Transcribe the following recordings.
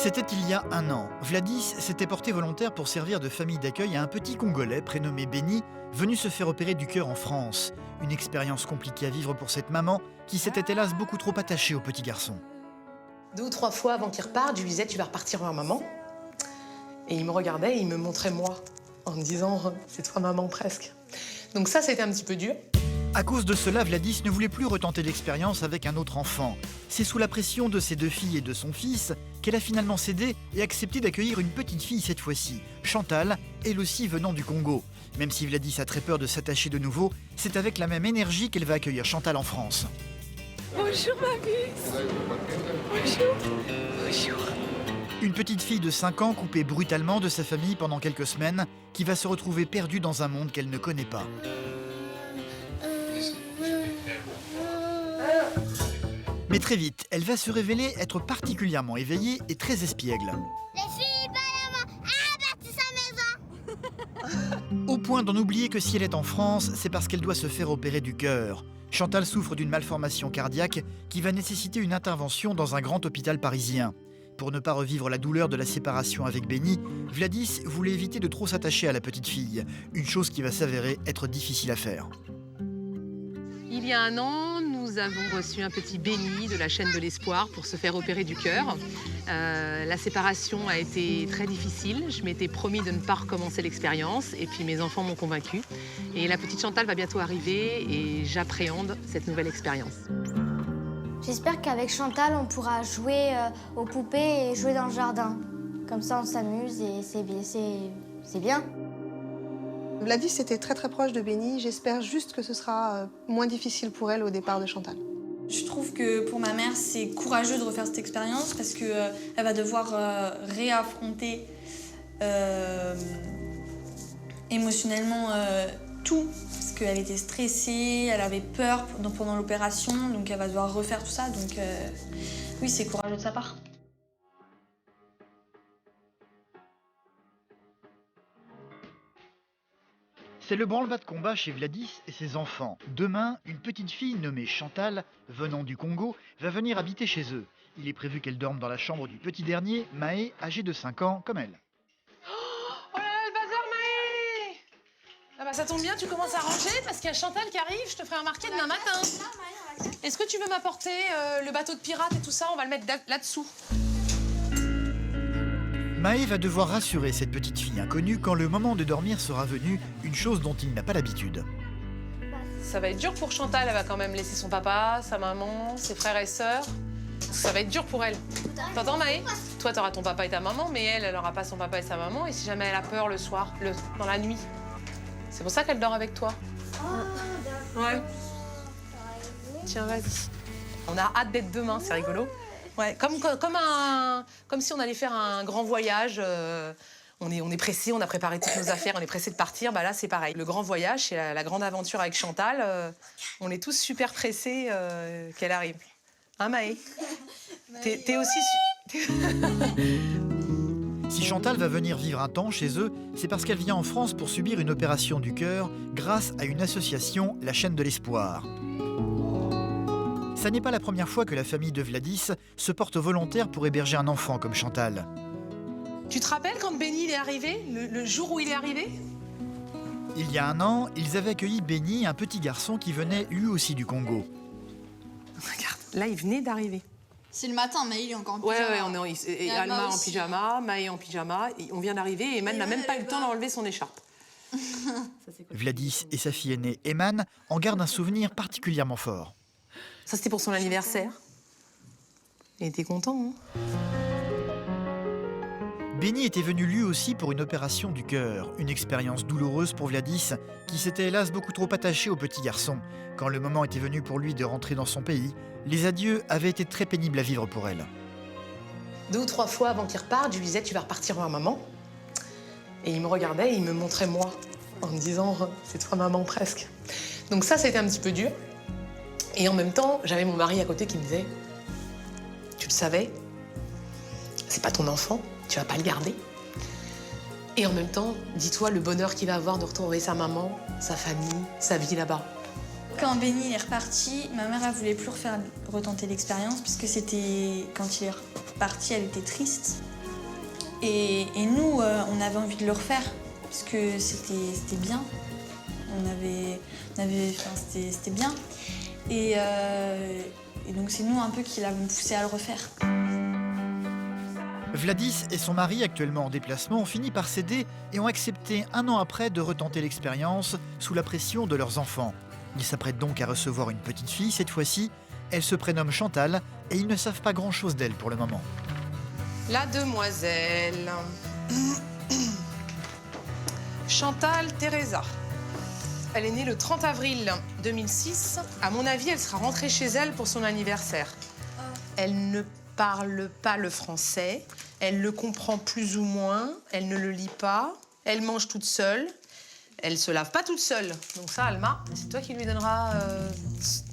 C'était il y a un an. Vladis s'était porté volontaire pour servir de famille d'accueil à un petit Congolais prénommé Benny, venu se faire opérer du cœur en France. Une expérience compliquée à vivre pour cette maman qui s'était hélas beaucoup trop attachée au petit garçon. 2 ou 3 fois avant qu'il reparte, je lui disais « tu vas repartir voir maman ». Et il me regardait et il me montrait moi, en me disant « c'est toi maman presque ». Donc ça, c'était un petit peu dur. À cause de cela, Vladis ne voulait plus retenter l'expérience avec un autre enfant. C'est sous la pression de ses 2 filles et de son fils qu'elle a finalement cédé et accepté d'accueillir une petite fille cette fois-ci, Chantal, elle aussi venant du Congo. Même si Vladis a très peur de s'attacher de nouveau, c'est avec la même énergie qu'elle va accueillir Chantal en France. Bonjour ma puce. Bonjour. Bonjour. Une petite fille de 5 ans coupée brutalement de sa famille pendant quelques semaines, qui va se retrouver perdue dans un monde qu'elle ne connaît pas. Mais très vite, elle va se révéler être particulièrement éveillée et très espiègle. Les filles, bâtisse sa maison. Au point d'en oublier que si elle est en France, c'est parce qu'elle doit se faire opérer du cœur. Chantal souffre d'une malformation cardiaque qui va nécessiter une intervention dans un grand hôpital parisien. Pour ne pas revivre la douleur de la séparation avec Benny, Vladis voulait éviter de trop s'attacher à la petite fille, une chose qui va s'avérer être difficile à faire. Il y a un an, nous avons reçu un petit Benny de la chaîne de l'Espoir pour se faire opérer du cœur. La séparation a été très difficile. Je m'étais promis de ne pas recommencer l'expérience et puis mes enfants m'ont convaincue. Et la petite Chantal va bientôt arriver et j'appréhende cette nouvelle expérience. J'espère qu'avec Chantal, on pourra jouer aux poupées et jouer dans le jardin. Comme ça, on s'amuse et c'est bien. Vladis était très proche de Benny. J'espère juste que ce sera moins difficile pour elle au départ de Chantal. Je trouve que pour ma mère, c'est courageux de refaire cette expérience parce qu'elle va devoir réaffronter émotionnellement tout. Parce qu'elle était stressée, elle avait peur pendant l'opération, donc elle va devoir refaire tout ça. Donc oui, c'est courageux de sa part. C'est le branle-bas de combat chez Vladis et ses enfants. Demain, une petite fille nommée Chantal, venant du Congo, va venir habiter chez eux. Il est prévu qu'elle dorme dans la chambre du petit dernier, Maë, âgé de 5 ans, comme elle. Oh là là, le bazar, Maë! Ah bah ça tombe bien, tu commences à ranger parce qu'il y a Chantal qui arrive, je te ferai remarquer demain matin. Est-ce que tu veux m'apporter le bateau de pirate et tout ça? On va le mettre là-dessous. Maë va devoir rassurer cette petite fille inconnue quand le moment de dormir sera venu, une chose dont il n'a pas l'habitude. Ça va être dur pour Chantal, elle va quand même laisser son papa, sa maman, ses frères et sœurs. Ça va être dur pour elle. T'entends Maë? Toi, t'auras ton papa et ta maman, mais elle n'aura pas son papa et sa maman. Et si jamais elle a peur le soir, dans la nuit, c'est pour ça qu'elle dort avec toi. Ouais. Tiens, vas-y. On a hâte d'être demain, c'est rigolo. Ouais, comme si on allait faire un grand voyage. On est pressé, on a préparé toutes nos affaires, on est pressé de partir. Bah là, c'est pareil. Le grand voyage, c'est la grande aventure avec Chantal. On est tous super pressés qu'elle arrive. Hein, Maë? T'es aussi... Si Chantal va venir vivre un temps chez eux, c'est parce qu'elle vient en France pour subir une opération du cœur grâce à une association, la chaîne de l'Espoir. Ça n'est pas la première fois que la famille de Vladis se porte volontaire pour héberger un enfant comme Chantal. Tu te rappelles quand Benny il est arrivé, le jour où il est arrivé? Il y a un an, ils avaient accueilli Benny, un petit garçon qui venait lui aussi du Congo. Regarde, là, il venait d'arriver. C'est le matin, mais il est encore en pyjama. Ouais, et Alma en pyjama, Maë en pyjama. On vient d'arriver et Eman n'a même pas eu le temps d'enlever son écharpe. Vladis et sa fille aînée, Eman, en gardent un souvenir particulièrement fort. Ça, c'était pour son anniversaire. Il était content, hein? Benny était venu lui aussi pour une opération du cœur, une expérience douloureuse pour Vladis, qui s'était hélas beaucoup trop attaché au petit garçon. Quand le moment était venu pour lui de rentrer dans son pays, les adieux avaient été très pénibles à vivre pour elle. 2 ou 3 fois avant qu'il reparte, je lui disais « tu vas repartir voir maman ». Et il me regardait et il me montrait moi, en me disant « c'est toi maman presque ». Donc ça, c'était un petit peu dur. Et en même temps, j'avais mon mari à côté qui me disait « tu le savais, c'est pas ton enfant, tu vas pas le garder ». Et en même temps, dis-toi le bonheur qu'il va avoir de retrouver sa maman, sa famille, sa vie là-bas. Quand Benny est reparti, ma mère ne voulait plus retenter l'expérience puisque c'était quand il est reparti, elle était triste. Et nous, on avait envie de le refaire, parce que c'était bien. C'était bien. Et donc c'est nous un peu qui l'avons poussé à le refaire. Vladis et son mari, actuellement en déplacement, ont fini par céder et ont accepté 1 an après de retenter l'expérience sous la pression de leurs enfants. Ils s'apprêtent donc à recevoir une petite fille cette fois-ci. Elle se prénomme Chantal et ils ne savent pas grand-chose d'elle pour le moment. La demoiselle. Chantal Teresa. Elle est née le 30 avril 2006. À mon avis, elle sera rentrée chez elle pour son anniversaire. Elle ne parle pas le français. Elle le comprend plus ou moins. Elle ne le lit pas. Elle mange toute seule. Elle se lave pas toute seule. Donc ça, Alma, c'est toi qui lui donneras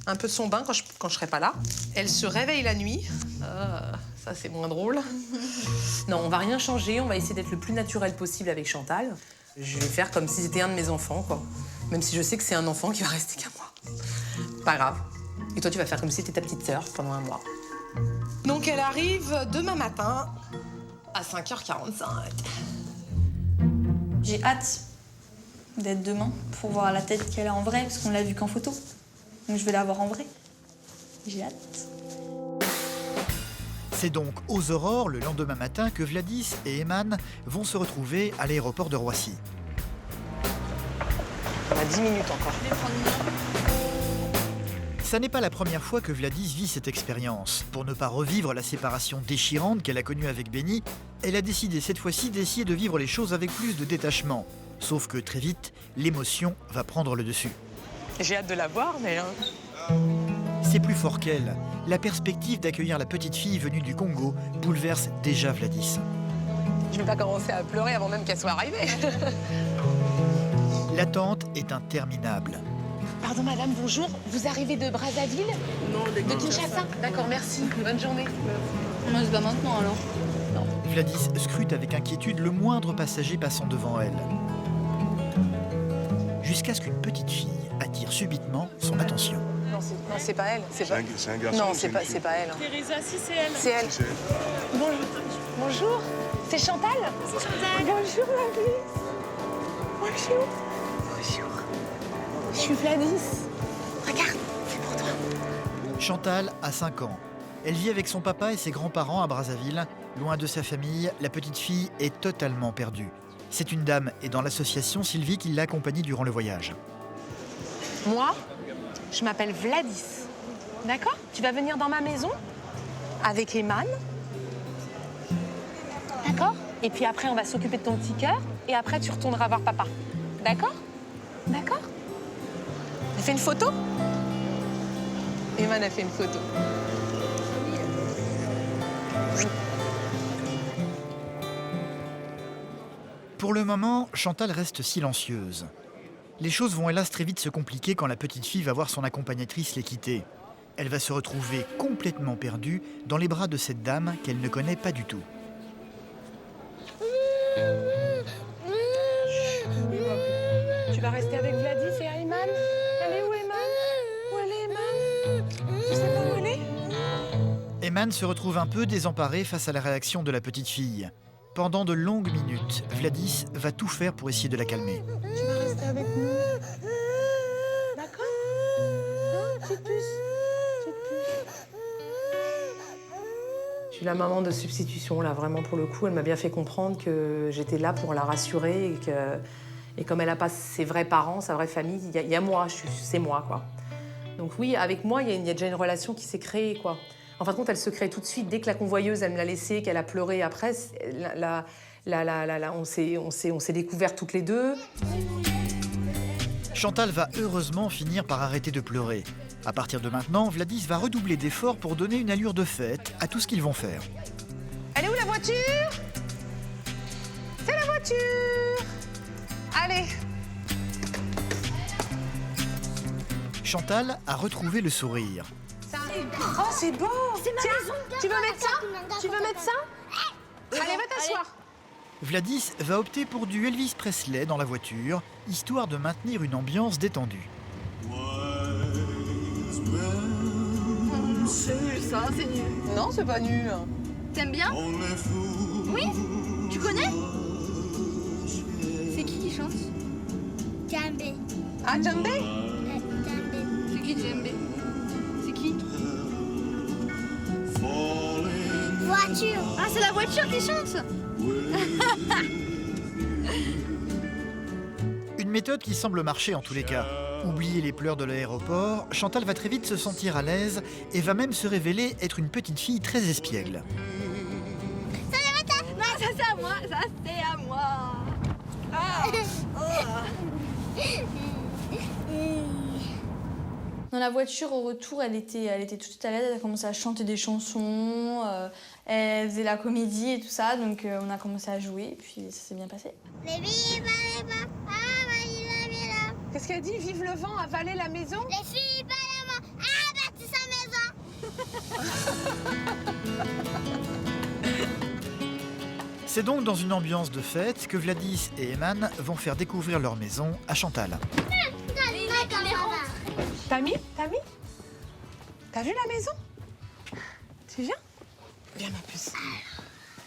un peu de son bain quand je serai pas là. Elle se réveille la nuit. Ça, c'est moins drôle. Non, on va rien changer. On va essayer d'être le plus naturel possible avec Chantal. Je vais faire comme si c'était un de mes enfants, quoi. Même si je sais que c'est un enfant qui va rester qu'à moi. Pas grave. Et toi, tu vas faire comme si c'était ta petite sœur pendant 1 mois. Donc, elle arrive demain matin à 5h45. J'ai hâte d'être demain pour voir la tête qu'elle a en vrai, parce qu'on l'a vue qu'en photo. Donc je vais la voir en vrai. J'ai hâte. C'est donc aux aurores, le lendemain matin, que Vladis et Eman vont se retrouver à l'aéroport de Roissy. On a 10 minutes encore. Ça n'est pas la première fois que Vladis vit cette expérience. Pour ne pas revivre la séparation déchirante qu'elle a connue avec Benny, elle a décidé cette fois-ci d'essayer de vivre les choses avec plus de détachement. Sauf que très vite, l'émotion va prendre le dessus. J'ai hâte de la voir, mais... C'est plus fort qu'elle. La perspective d'accueillir la petite fille venue du Congo bouleverse déjà Vladis. Je vais pas commencer à pleurer avant même qu'elle soit arrivée. L'attente est interminable. Pardon madame, bonjour. Vous arrivez de Brazzaville? Non, De Kinshasa? D'accord, merci. Bonne journée. Moi, je vais maintenant alors. Vladis scrute avec inquiétude le moindre passager passant devant elle. Jusqu'à ce qu'une petite fille attire subitement son attention. Non, c'est pas elle. C'est un garçon. Non, c'est pas elle. Teresa, si c'est elle. C'est elle. Bonjour. C'est Chantal? C'est Chantal. Bonjour ma puce. Bonjour. Bonjour. Je suis Vladis. Regarde, c'est pour toi. Chantal a 5 ans. Elle vit avec son papa et ses grands-parents à Brazzaville. Loin de sa famille, la petite fille est totalement perdue. C'est une dame et dans l'association Sylvie qui l'a accompagnée durant le voyage. Moi, je m'appelle Vladis. D'accord? Tu vas venir dans ma maison avec Eman. D'accord? Et puis après, on va s'occuper de ton petit cœur. Et après, tu retourneras voir papa. D'accord? D'accord? Elle fait une photo? Eman a fait une photo. Pour le moment, Chantal reste silencieuse. Les choses vont hélas très vite se compliquer quand la petite fille va voir son accompagnatrice les quitter. Elle va se retrouver complètement perdue dans les bras de cette dame qu'elle ne connaît pas du tout. Tu vas rester avec Vladis et Ayman? Elle est où, Ayman? Où elle est, Ayman? Tu sais pas où elle est? Eman se retrouve un peu désemparée face à la réaction de la petite fille. Pendant de longues minutes, Vladis va tout faire pour essayer de la calmer. Tu vas rester avec nous. D'accord? Non, petite puce. Je suis la maman de substitution, là, vraiment, pour le coup. Elle m'a bien fait comprendre que j'étais là pour la rassurer et comme elle n'a pas ses vrais parents, sa vraie famille, il y a moi, c'est moi, quoi. Donc oui, avec moi, il y a déjà une relation qui s'est créée, quoi. En fin de compte, elle se crée tout de suite. Dès que la convoyeuse, elle me l'a laissée, qu'elle a pleuré après, on s'est découvertes toutes les deux. Chantal va heureusement finir par arrêter de pleurer. À partir de maintenant, Vladis va redoubler d'efforts pour donner une allure de fête à tout ce qu'ils vont faire. Elle est où la voiture? C'est la voiture! Allez! Chantal a retrouvé le sourire. Oh, c'est beau! Tiens, tu veux mettre ça? Tu veux mettre ça? Allez, va t'asseoir. Vladis va opter pour du Elvis Presley dans la voiture, histoire de maintenir une ambiance détendue. C'est nul, ça, c'est nul. Non, c'est pas nul. T'aimes bien? Oui. Tu connais? C'est qui chante? Djembé. Ah, Djembé? Djembé. C'est qui Djembé? C'est qui? Voiture. Ah, c'est la voiture qui chante. Une méthode qui semble marcher en tous les cas. Oubliez les pleurs de l'aéroport, Chantal va très vite se sentir à l'aise et va même se révéler être une petite fille très espiègle. Non, ça c'est à moi. Ça c'est à moi. Ah. Dans la voiture, au retour, elle était tout de suite à l'aise. Elle a commencé à chanter des chansons. Elle faisait la comédie et tout ça. Donc, on a commencé à jouer. Et puis, ça s'est bien passé. Qu'est-ce qu'elle dit? Vive le vent, avaler la maison? Les filles, bâtir sa maison. C'est donc dans une ambiance de fête que Vladis et Eman vont faire découvrir leur maison à Chantal. T'as mis? T'as vu la maison? Tu viens? Viens, ma puce.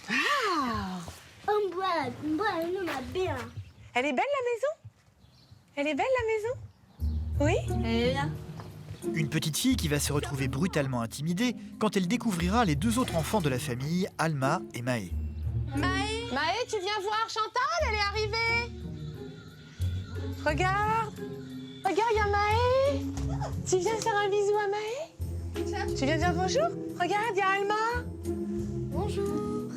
Ah! Elle est belle, la maison? Elle est belle, la maison? Oui? Elle est bien. Une petite fille qui va se retrouver brutalement intimidée quand elle découvrira les deux autres enfants de la famille, Alma et Maë. Maë, tu viens voir Chantal? Elle est arrivée. Regarde, il y a Maë. Tu viens faire un bisou à Maë? Tu viens dire bonjour? Regarde, il y a Alma. Bonjour.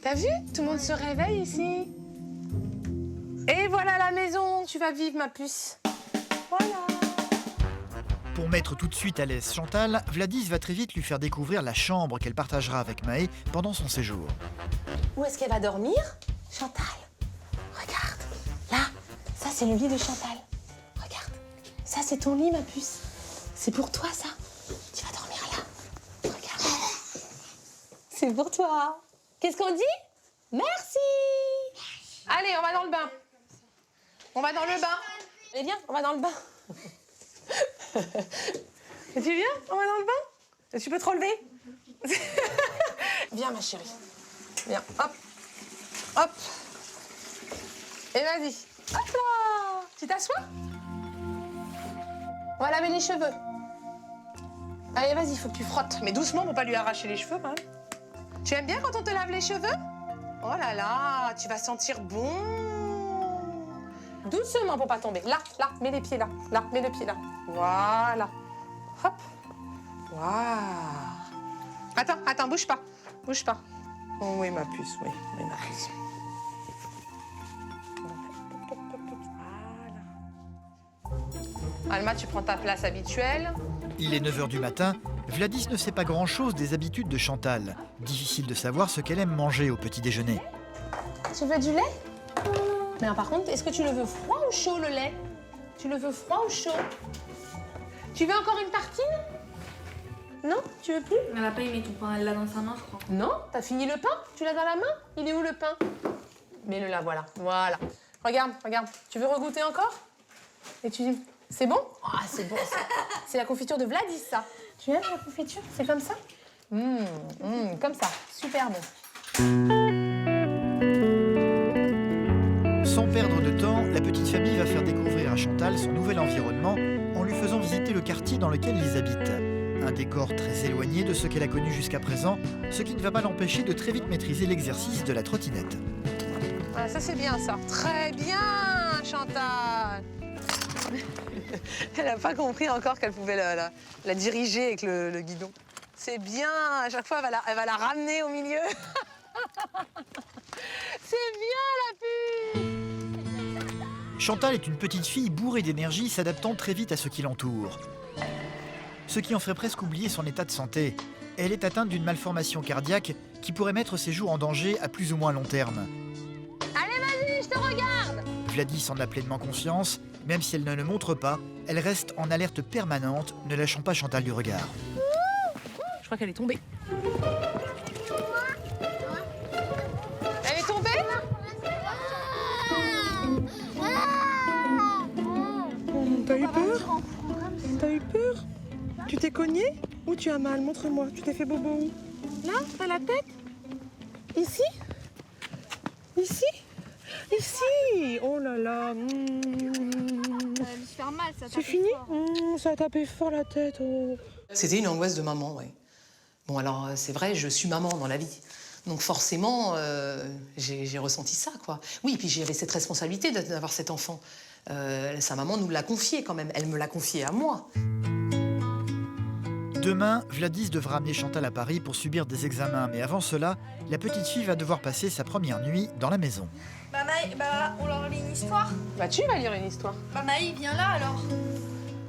T'as vu? Tout le monde se réveille ici. Et voilà la maison où tu vas vivre, ma puce. Voilà. Pour mettre tout de suite à l'aise Chantal, Vladis va très vite lui faire découvrir la chambre qu'elle partagera avec Maë pendant son séjour. Où est-ce qu'elle va dormir? Chantal, regarde. Là, ça c'est le lit de Chantal. Regarde, ça c'est ton lit, ma puce. C'est pour toi, ça. Tu vas dormir là. Regarde. C'est pour toi. Qu'est-ce qu'on dit? Merci. Allez, on va dans le bain. On va dans le bain. Allez, viens, on va dans le bain. Et tu viens? On va dans le bain? Tu peux te relever? Viens, ma chérie. Viens, hop. Hop. Et vas-y. Hop là. Tu t'assois? On va laver les cheveux. Allez, vas-y, il faut que tu frottes. Mais doucement pour pas lui arracher les cheveux, quand même. Tu aimes bien quand on te lave les cheveux? Oh là là, tu vas sentir bon. Doucement pour pas tomber. Là, mets les pieds là. Là, mets le pied là. Voilà. Hop. Waouh. Attends, bouge pas. Bouge pas. Oh oui, ma puce, oui, ma puce. Voilà. Alma, tu prends ta place habituelle. Il est 9h du matin, Vladis ne sait pas grand-chose des habitudes de Chantal. Difficile de savoir ce qu'elle aime manger au petit déjeuner. Tu veux du lait? Mais par contre, est-ce que tu le veux froid ou chaud, le lait? Tu le veux froid ou chaud? Tu veux encore une tartine? Non? Tu veux plus? Elle n'a pas aimé ton pain, elle l'a dans sa main, je crois. Non? T'as fini le pain? Tu l'as dans la main? Il est où, le pain? Mets-le là, voilà. Voilà. Regarde. Tu veux regoûter encore? Et tu dis, c'est bon? Ah, c'est bon, ça. C'est la confiture de Vladis, ça. Tu aimes la confiture? C'est comme ça? Comme ça. Super bon. Sans perdre de temps, la petite famille va faire découvrir à Chantal son nouvel environnement en lui faisant visiter le quartier dans lequel ils habitent. Un décor très éloigné de ce qu'elle a connu jusqu'à présent, ce qui ne va pas l'empêcher de très vite maîtriser l'exercice de la trottinette. Ah, ça, c'est bien, ça. Très bien, Chantal. Elle n'a pas compris encore qu'elle pouvait la diriger avec le guidon. C'est bien. À chaque fois, elle va la ramener au milieu. C'est bien, la pub. Chantal est une petite fille bourrée d'énergie s'adaptant très vite à ce qui l'entoure. Ce qui en ferait presque oublier son état de santé. Elle est atteinte d'une malformation cardiaque qui pourrait mettre ses jours en danger à plus ou moins long terme. Allez, vas-y, je te regarde. Vladis en a pleinement conscience, même si elle ne le montre pas, elle reste en alerte permanente, ne lâchant pas Chantal du regard. Je crois qu'elle est tombée. Elle est tombée? T'as eu peur? T'as eu peur? Tu t'es cogné? Où tu as mal? Montre-moi. Tu t'es fait bobo où? Là? À la tête? Ici? Ici? Ici! Oh là là. Ça va lui faire mal, ça. C'est fini? Ça a tapé fort la tête. Oh. C'était une angoisse de maman, ouais. Bon, alors, c'est vrai, je suis maman dans la vie. Donc forcément, j'ai ressenti ça, quoi. Oui, puis j'avais cette responsabilité d'avoir cet enfant. Sa maman nous l'a confié, quand même. Elle me l'a confié à moi. Demain, Vladis devra amener Chantal à Paris pour subir des examens. Mais avant cela, la petite fille va devoir passer sa première nuit dans la maison. On leur lit une histoire. Bah, tu vas lire une histoire. Maï, viens là alors.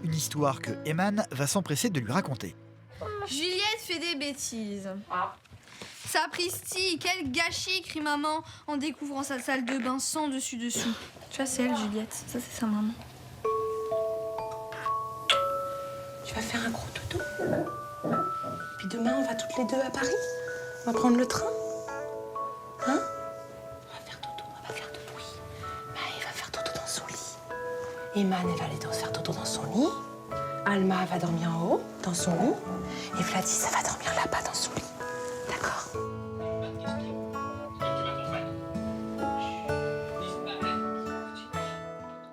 Une histoire que Eman va s'empresser de lui raconter. Juliette fait des bêtises. Ah. Sapristi, quel gâchis, crie maman en découvrant sa salle de bain sans dessus-dessous. Tu vois, c'est elle, Juliette. Ça, c'est sa maman. Tu vas faire un gros dodo. Puis demain, on va toutes les deux à Paris. On va prendre le train. Hein? On va faire dodo, on va faire dodo, oui. Maë va faire dodo dans son lit. Eman, elle va aller faire dodo dans son lit. Alma va dormir en haut, dans son lit. Et Vladis, ça va dormir là-bas, dans son lit. D'accord?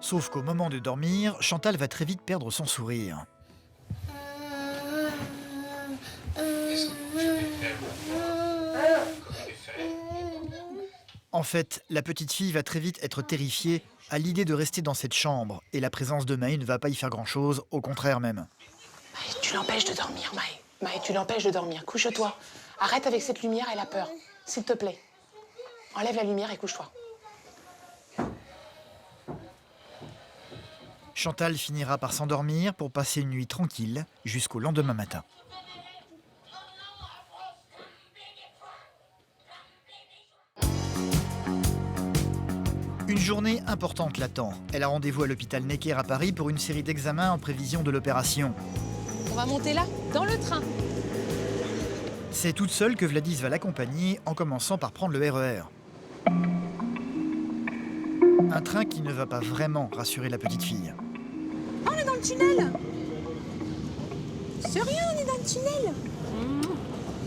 Sauf qu'au moment de dormir, Chantal va très vite perdre son sourire. En fait, la petite fille va très vite être terrifiée à l'idée de rester dans cette chambre. Et la présence de Maë ne va pas y faire grand-chose, au contraire même. Maë, tu l'empêches de dormir, Maë. Maë, tu l'empêches de dormir. Couche-toi. Arrête avec cette lumière, elle a peur. S'il te plaît. Enlève la lumière et couche-toi. Chantal finira par s'endormir pour passer une nuit tranquille jusqu'au lendemain matin. Une journée importante l'attend. Elle a rendez-vous à l'hôpital Necker à Paris pour une série d'examens en prévision de l'opération. On va monter là, dans le train. C'est toute seule que Vladis va l'accompagner en commençant par prendre le RER. Un train qui ne va pas vraiment rassurer la petite fille. Oh, on est dans le tunnel. C'est rien, on est dans le tunnel.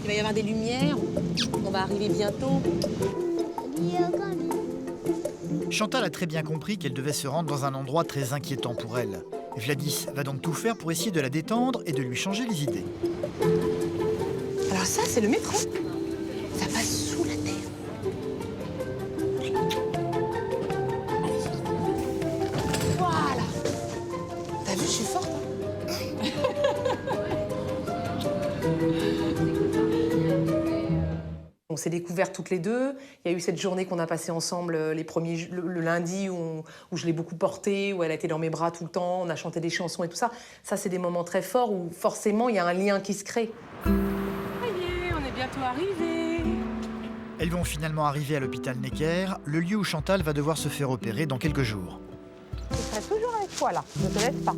Il va y avoir des lumières. On va arriver bientôt. Chantal a très bien compris qu'elle devait se rendre dans un endroit très inquiétant pour elle. Vladis va donc tout faire pour essayer de la détendre et de lui changer les idées. Alors ça, c'est le métro. Ça passe sous la terre. Voilà. T'as vu, je suis forte, hein? On s'est découvertes toutes les deux. Il y a eu cette journée qu'on a passée ensemble le lundi où je l'ai beaucoup portée, où elle a été dans mes bras tout le temps, on a chanté des chansons et tout ça. Ça, c'est des moments très forts où forcément il y a un lien qui se crée. Ça y est, on est bientôt arrivés. Elles vont finalement arriver à l'hôpital Necker, le lieu où Chantal va devoir se faire opérer dans quelques jours. Je serai toujours avec toi là, ne te laisse pas.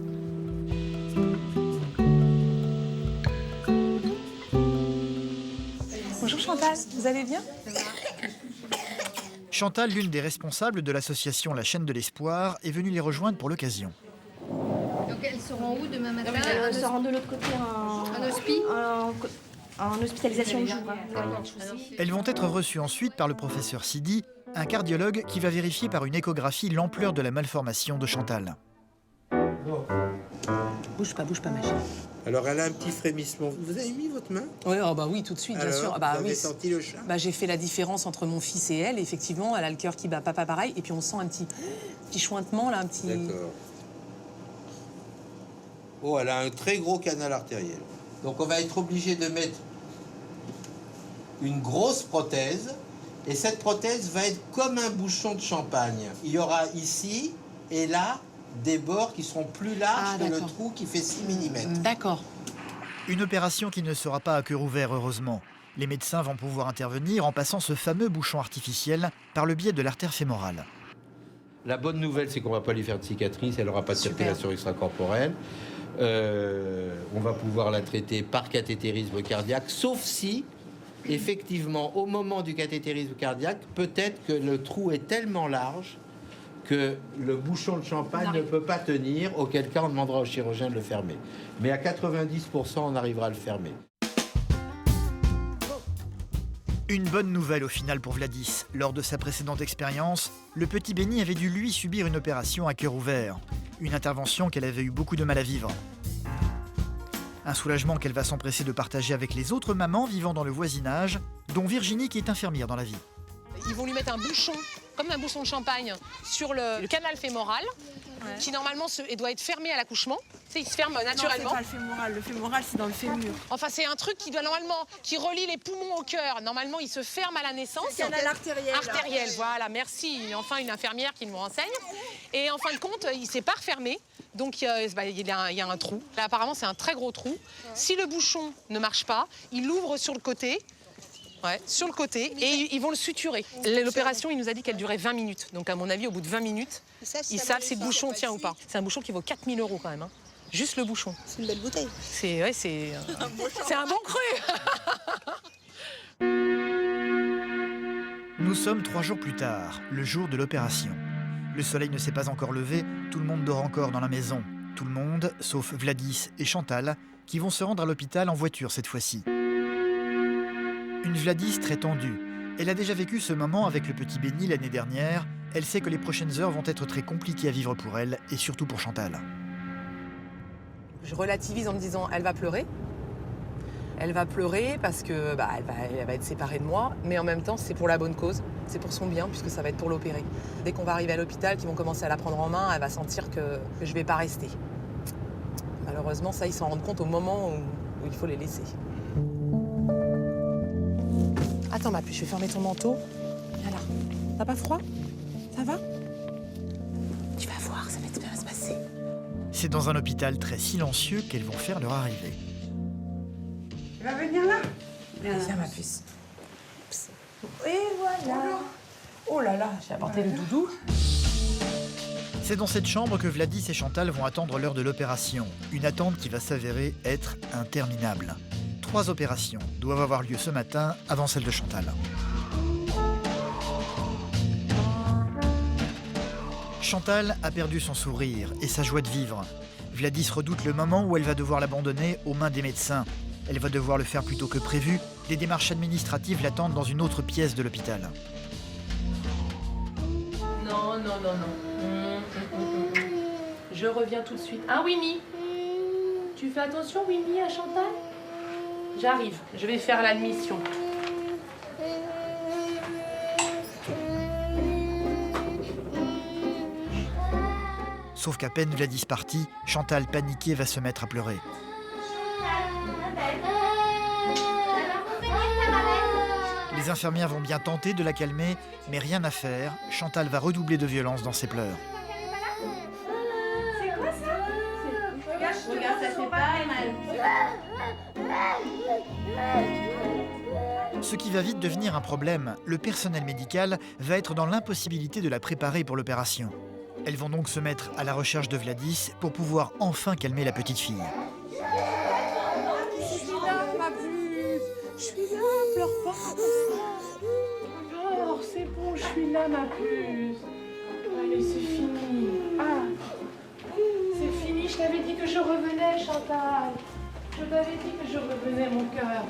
Bonjour Chantal, vous allez bien? Chantal, l'une des responsables de l'association La Chaîne de l'Espoir, est venue les rejoindre pour l'occasion. Donc elles seront où demain matin? Elles seront de l'autre côté en hospitalisation de jour. Elles vont être reçues ensuite par le professeur Sidi, un cardiologue qui va vérifier par une échographie l'ampleur de la malformation de Chantal. Bouge pas ma chérie. Alors elle a un petit frémissement. Vous avez mis votre main? Oui, oh bah oui, tout de suite, bien sûr. Vous avez senti le chat? Bah, j'ai fait la différence entre mon fils et elle. Effectivement, elle a le cœur qui bat pas pareil. Et puis on sent un petit chointement, là, un petit... D'accord. Oh, elle a un très gros canal artériel. Donc on va être obligé de mettre une grosse prothèse. Et cette prothèse va être comme un bouchon de champagne. Il y aura ici et là des bords qui seront plus larges que le trou qui fait 6 mm. D'accord. Une opération qui ne sera pas à cœur ouvert, heureusement. Les médecins vont pouvoir intervenir en passant ce fameux bouchon artificiel par le biais de l'artère fémorale. La bonne nouvelle, c'est qu'on ne va pas lui faire de cicatrice, elle n'aura pas de circulation extracorporelle. On va pouvoir la traiter par cathétérisme cardiaque, sauf si, effectivement, au moment du cathétérisme cardiaque, peut-être que le trou est tellement large que le bouchon de champagne ne peut pas tenir, auquel cas on demandera au chirurgien de le fermer. Mais à 90%, on arrivera à le fermer. Une bonne nouvelle au final pour Vladis. Lors de sa précédente expérience, le petit Benny avait dû lui subir une opération à cœur ouvert. Une intervention qu'elle avait eu beaucoup de mal à vivre. Un soulagement qu'elle va s'empresser de partager avec les autres mamans vivant dans le voisinage, dont Virginie qui est infirmière dans la vie. Ils vont lui mettre un bouchon, comme un bouchon de champagne, sur le canal fémoral, qui normalement doit être fermé à l'accouchement. Tu sais, il se ferme naturellement. Non, c'est pas le fémoral. Le fémoral, c'est dans le fémur. Enfin, c'est un truc qui doit normalement, qui relie les poumons au cœur. Normalement, il se ferme à la naissance. C'est le canal artériel. Artériel, voilà, merci. Enfin, une infirmière qui nous renseigne. Et en fin de compte, il s'est pas refermé. Donc, il y a un trou. Là, apparemment, c'est un très gros trou. Si le bouchon ne marche pas, il l'ouvre sur le côté. Ouais, sur le côté, et ils vont le suturer. L'opération, il nous a dit qu'elle durait 20 minutes. Donc, à mon avis, au bout de 20 minutes, ils savent si le bouchon tient ou pas. C'est un bouchon qui vaut 4 000 € quand même. Hein. Juste le bouchon. C'est une belle bouteille. C'est un bon cru. Nous sommes 3 jours plus tard, le jour de l'opération. Le soleil ne s'est pas encore levé, tout le monde dort encore dans la maison. Tout le monde, sauf Vladis et Chantal, qui vont se rendre à l'hôpital en voiture cette fois-ci. Une Vladis très tendue. Elle a déjà vécu ce moment avec le petit Benny l'année dernière. Elle sait que les prochaines heures vont être très compliquées à vivre pour elle et surtout pour Chantal. Je relativise en me disant, elle va pleurer. Elle va pleurer parce que elle va être séparée de moi, mais en même temps, c'est pour la bonne cause. C'est pour son bien, puisque ça va être pour l'opérer. Dès qu'on va arriver à l'hôpital, qu'ils vont commencer à la prendre en main, elle va sentir que je ne vais pas rester. Malheureusement, ça, ils s'en rendent compte au moment où il faut les laisser. Attends, ma puce, je vais fermer ton manteau. Viens là. T'as pas froid? Ça va? Tu vas voir, ça va bien se passer. C'est dans un hôpital très silencieux qu'elles vont faire leur arrivée. Tu vas venir là? Viens, ma puce. Et voilà. Oh là là, j'ai apporté le doudou. C'est dans cette chambre que Vladis et Chantal vont attendre l'heure de l'opération. Une attente qui va s'avérer être interminable. 3 opérations doivent avoir lieu ce matin avant celle de Chantal. Chantal a perdu son sourire et sa joie de vivre. Vladis redoute le moment où elle va devoir l'abandonner aux mains des médecins. Elle va devoir le faire plus tôt que prévu. Des démarches administratives l'attendent dans une autre pièce de l'hôpital. Non. Je reviens tout de suite. Hein, Winnie? Tu fais attention, Winnie, à Chantal? J'arrive, je vais faire l'admission. Sauf qu'à peine Vladis parti, Chantal, paniquée, va se mettre à pleurer. Les infirmières vont bien tenter de la calmer, mais rien à faire. Chantal va redoubler de violence dans ses pleurs. C'est quoi ça? Regarde, ça fait pas mal. Ce qui va vite devenir un problème, le personnel médical va être dans l'impossibilité de la préparer pour l'opération. Elles vont donc se mettre à la recherche de Vladis pour pouvoir enfin calmer la petite fille. Je suis là, ma puce. Je suis là, pleure pas comme ça. Alors, c'est bon, je suis là, ma puce. Allez, c'est fini. Ah, c'est fini, je t'avais dit que je revenais, Chantal. Je t'avais dit que je revenais, mon cœur.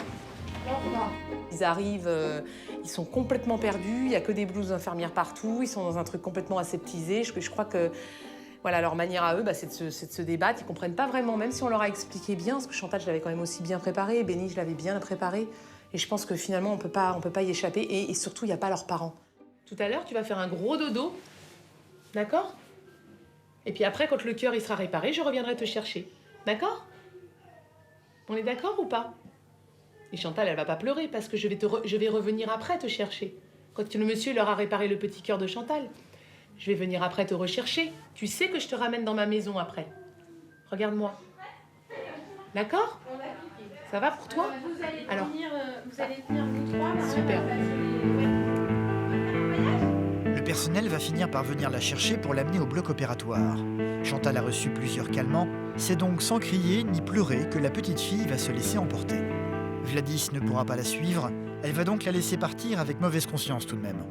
Ils arrivent, ils sont complètement perdus, il n'y a que des blouses d'infirmières partout, ils sont dans un truc complètement aseptisé. Je crois que voilà, leur manière à eux, c'est de se débattre. Ils ne comprennent pas vraiment, même si on leur a expliqué bien, parce que Chantal, je l'avais quand même aussi bien préparé, Benny, je l'avais bien préparé. Et je pense que finalement, on peut pas y échapper. Et surtout, il n'y a pas leurs parents. Tout à l'heure, tu vas faire un gros dodo, d'accord? Et puis après, quand le cœur il sera réparé, je reviendrai te chercher, d'accord? On est d'accord ou pas? Et Chantal, elle va pas pleurer parce que je vais revenir après te chercher. Quand le monsieur leur a réparé le petit cœur de Chantal, je vais venir après te rechercher. Tu sais que je te ramène dans ma maison après. Regarde-moi. D'accord? Ça va pour toi? Alors, Vous allez tenir vous 3. super. Le personnel va finir par venir la chercher pour l'amener au bloc opératoire. Chantal a reçu plusieurs calmants. C'est donc sans crier ni pleurer que la petite fille va se laisser emporter. Vladis ne pourra pas la suivre, elle va donc la laisser partir avec mauvaise conscience tout de même.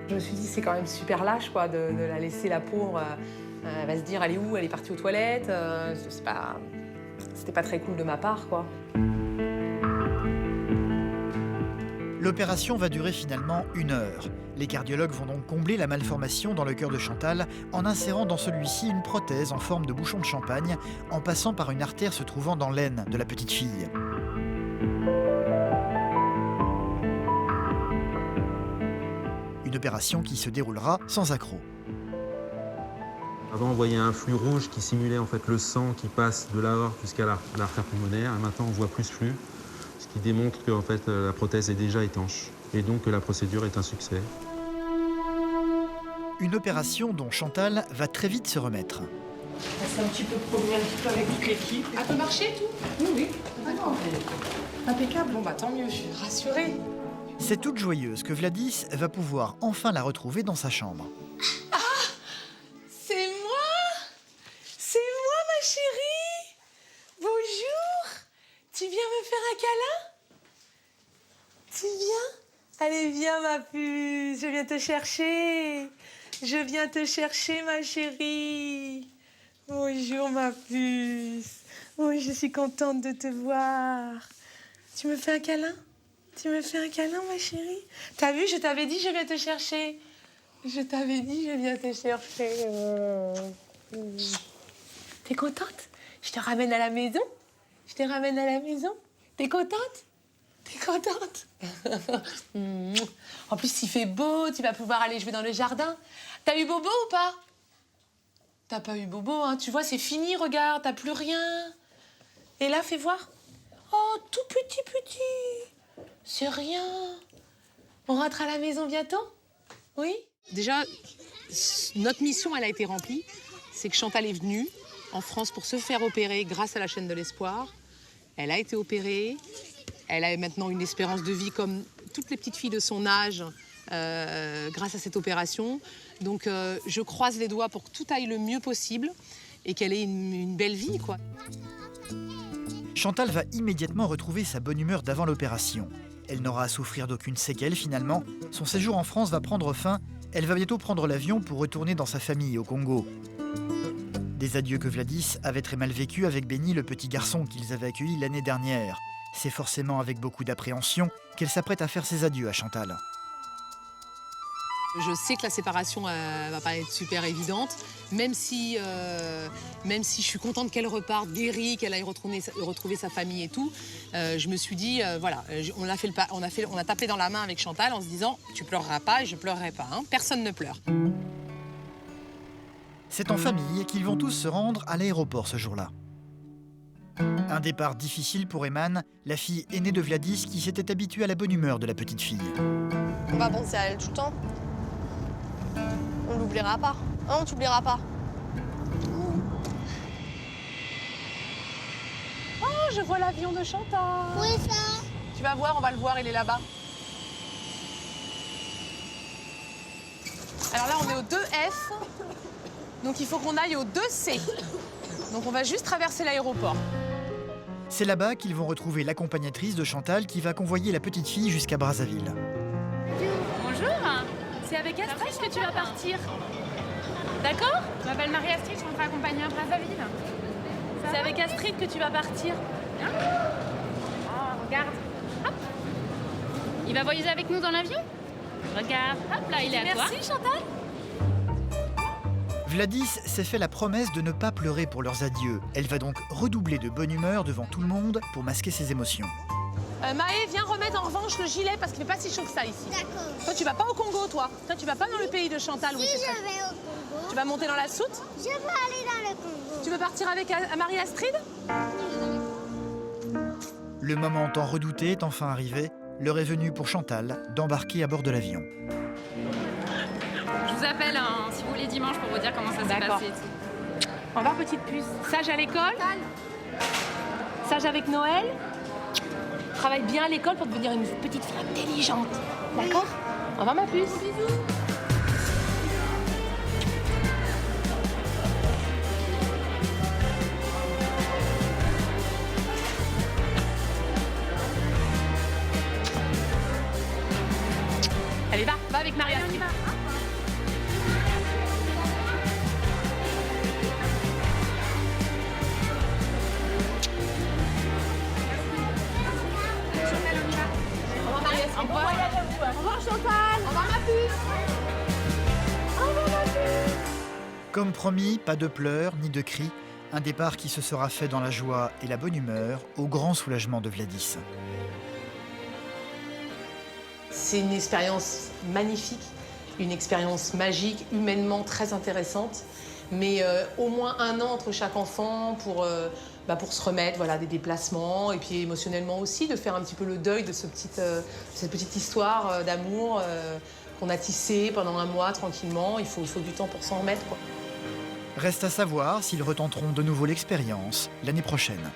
Je me suis dit, c'est quand même super lâche quoi, de la laisser, la pauvre. Elle va se dire, elle est où? Elle est partie aux toilettes. C'était pas très cool de ma part, quoi. L'opération va durer finalement 1 heure. Les cardiologues vont donc combler la malformation dans le cœur de Chantal en insérant dans celui-ci une prothèse en forme de bouchon de champagne en passant par une artère se trouvant dans l'aine de la petite fille. Une opération qui se déroulera sans accroc. Avant, on voyait un flux rouge qui simulait en fait le sang qui passe de l'aorte jusqu'à l'artère pulmonaire. Et maintenant, on voit plus ce flux, ce qui démontre que en fait, la prothèse est déjà étanche et donc que la procédure est un succès. Une opération dont Chantal va très vite se remettre. C'est un petit peu problématique avec toute l'équipe. Elle peut marcher, tout? Oui. D'accord. Impeccable. Bon, bah tant mieux, je suis rassurée. C'est toute joyeuse que Vladis va pouvoir enfin la retrouver dans sa chambre. C'est moi? C'est moi, ma chérie? Bonjour. Tu viens me faire un câlin? Tu viens? Allez, viens, ma puce. Je viens te chercher. Je viens te chercher, ma chérie. Bonjour, ma puce. Oui, je suis contente de te voir. Tu me fais un câlin? Tu me fais un câlin, ma chérie? T'as vu, je t'avais dit, je viens te chercher. Je t'avais dit, je viens te chercher. T'es contente? Je te ramène à la maison? Je te ramène à la maison? T'es contente? T'es contente? En plus, il fait beau, tu vas pouvoir aller jouer dans le jardin. T'as eu bobo ou pas? T'as pas eu bobo, hein? Tu vois, c'est fini, regarde, t'as plus rien. Et là, fais voir. Oh, tout petit. C'est rien. On rentre à la maison bientôt? Oui? Déjà, notre mission, elle a été remplie. C'est que Chantal est venue en France pour se faire opérer grâce à la chaîne de l'espoir. Elle a été opérée. Elle a maintenant une espérance de vie comme toutes les petites filles de son âge grâce à cette opération. Donc, je croise les doigts pour que tout aille le mieux possible et qu'elle ait une belle vie, quoi. Chantal va immédiatement retrouver sa bonne humeur d'avant l'opération. Elle n'aura à souffrir d'aucune séquelle finalement. Son séjour en France va prendre fin. Elle va bientôt prendre l'avion pour retourner dans sa famille au Congo. Des adieux que Vladis avait très mal vécu avec Benny, le petit garçon qu'ils avaient accueilli l'année dernière. C'est forcément avec beaucoup d'appréhension qu'elle s'apprête à faire ses adieux à Chantal. Je sais que la séparation va pas être super évidente, même si je suis contente qu'elle reparte guérie, qu'elle aille retrouver sa famille et tout. Je me suis dit, voilà, on a tapé dans la main avec Chantal en se disant, tu pleureras pas et je pleurerai pas, hein. Personne ne pleure. C'est en famille qu'ils vont tous se rendre à l'aéroport ce jour-là. Un départ difficile pour Eman, la fille aînée de Vladis qui s'était habituée à la bonne humeur de la petite fille. On va penser à elle tout le temps. On l'oubliera pas. Hein, on t'oubliera pas. Oh, je vois l'avion de Chantal. Oui, ça. Tu vas voir, on va le voir, il est là-bas. Alors là, on est au 2F. Donc il faut qu'on aille au 2C. Donc on va juste traverser l'aéroport. C'est là-bas qu'ils vont retrouver l'accompagnatrice de Chantal qui va convoyer la petite fille jusqu'à Brazzaville. Bonjour. C'est avec Astrid que tu vas partir. D'accord? Je m'appelle Marie-Astrid, je rentre accompagner à Brazzaville. C'est avec Astrid que tu vas partir. Hein? Oh, regarde. Hop. Il va voyager avec nous dans l'avion? Regarde. Hop là, il est à toi. Merci Chantal. Vladis s'est fait la promesse de ne pas pleurer pour leurs adieux. Elle va donc redoubler de bonne humeur devant tout le monde pour masquer ses émotions. Maë, viens remettre en revanche le gilet parce qu'il fait pas si chaud que ça ici. D'accord. Toi, tu vas pas au Congo, toi. Toi, tu vas pas dans le pays de Chantal. Si, oui, je vais au Congo. Tu vas monter dans la soute? Je veux aller dans le Congo. Tu veux partir avec Marie-Astrid? Le moment tant redouté est enfin arrivé. L'heure est venue pour Chantal d'embarquer à bord de l'avion. Je vous appelle si vous voulez dimanche pour vous dire comment ça s'est passé. Au revoir, petite puce. Sage à l'école. Sage avec Noël. Travaille bien à l'école pour devenir une petite fille intelligente. D'accord? Au revoir, ma puce. Bisous. Allez, va avec Marie-Astrid. Au Au revoir Chantal. Au revoir ma puce. Au revoir ma puce. Comme promis, pas de pleurs ni de cris. Un départ qui se sera fait dans la joie et la bonne humeur, au grand soulagement de Vladis. C'est une expérience magnifique, une expérience magique, humainement très intéressante. Mais au moins 1 an entre chaque enfant pour se remettre, voilà, des déplacements et puis émotionnellement aussi, de faire un petit peu le deuil de cette petite histoire d'amour qu'on a tissée pendant 1 mois tranquillement. Il faut du temps pour s'en remettre, quoi. Reste à savoir s'ils retenteront de nouveau l'expérience l'année prochaine.